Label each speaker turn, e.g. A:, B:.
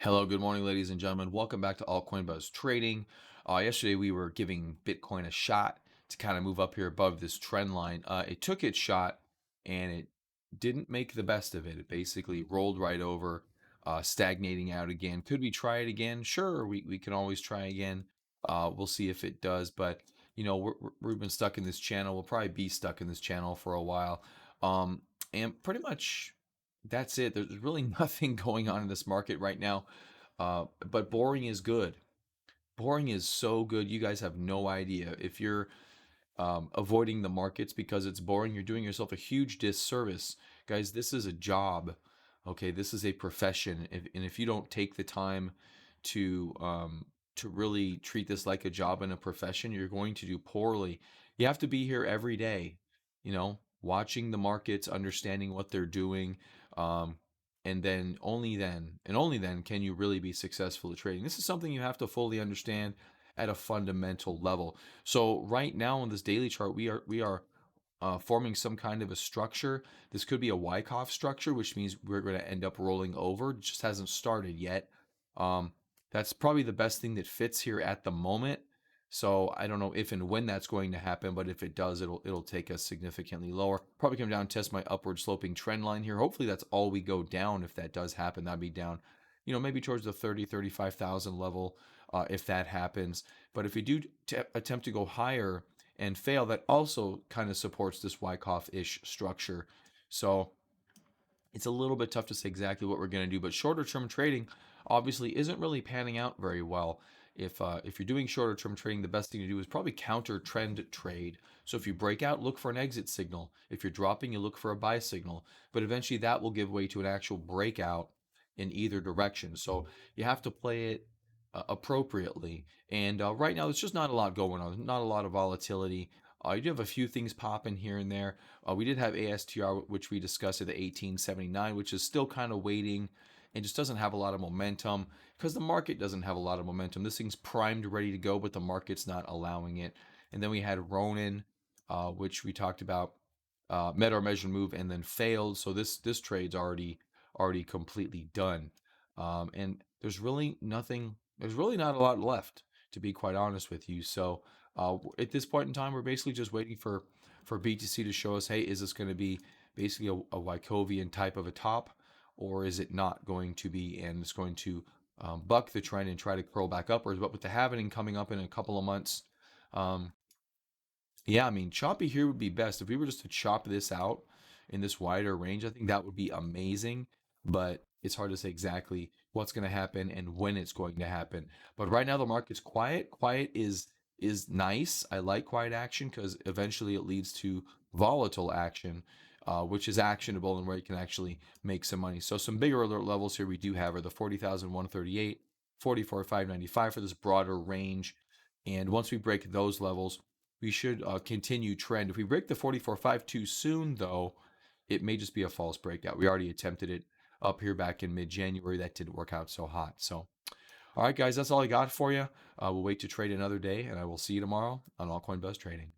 A: Hello, good morning, ladies and gentlemen. Welcome back to Altcoin Buzz Trading. Yesterday, we were giving Bitcoin a shot to kind of move up here above this trend line. It took its shot and it didn't make the best of it. It basically rolled right over, stagnating out again. Could we try it again? Sure, we can always try again. We'll see if it does. But, we've been stuck in this channel. We'll probably be stuck in this channel for a while. And pretty much that's it. There's really nothing going on in this market right now. But boring is good. Boring is so good. You guys have no idea. If you're avoiding the markets because it's boring, you're doing yourself a huge disservice. Guys, this is a job. Okay, this is a profession. And if you don't take the time to really treat this like a job and a profession, you're going to do poorly. You have to be here every day, watching the markets, understanding what they're doing. Um, and then only then can you really be successful at trading. This is something you have to fully understand at a fundamental level. So right now on this daily chart, we are forming some kind of a structure. This could be a Wyckoff structure, which means we're going to end up rolling over. It just hasn't started yet. That's probably the best thing that fits here at the moment. So I don't know if and when that's going to happen, but if it does, it'll take us significantly lower. Probably come down and test my upward sloping trend line here. Hopefully that's all we go down. If that does happen, that'd be down, maybe towards the 35,000 level, if that happens. But if we do attempt to go higher and fail, that also kind of supports this Wyckoff-ish structure. So it's a little bit tough to say exactly what we're going to do, but shorter term trading obviously isn't really panning out very well. If you're doing shorter term trading, the best thing to do is probably counter trend trade. So if you break out, look for an exit signal. If you're dropping, you look for a buy signal. But eventually that will give way to an actual breakout in either direction. So you have to play it appropriately. And right now, there's just not a lot going on. Not a lot of volatility. You do have a few things popping here and there. We did have ASTR, which we discussed at the 1879, which is still kind of waiting and just doesn't have a lot of momentum because the market doesn't have a lot of momentum. This thing's primed, ready to go, but the market's not allowing it. And then we had Ronin, which we talked about, met our measured move and then failed. So this trade's already completely done. And there's really nothing. There's really not a lot left, to be quite honest with you. So at this point in time, we're basically just waiting for BTC to show us, hey, is this going to be basically a Wyckovian type of a top, or is it not going to be, and it's going to buck the trend and try to curl back upwards? But with the halving coming up in a couple of months, um, yeah, I mean, choppy here would be best. If we were just to chop this out in this wider range, I think that would be amazing. But it's hard to say exactly what's going to happen and when it's going to happen. But right now the market's quiet. Quiet is nice. I like quiet action because eventually it leads to volatile action, which is actionable and where you can actually make some money. So some bigger alert levels here we do have are the 40,138, 44,595 for this broader range. And once we break those levels, we should continue trend. If we break the 44.5 too soon, though, it may just be a false breakout. We already attempted it up here back in mid-January. That didn't work out so hot. So, all right, guys, that's all I got for you. We'll wait to trade another day, and I will see you tomorrow on Altcoin Buzz Trading.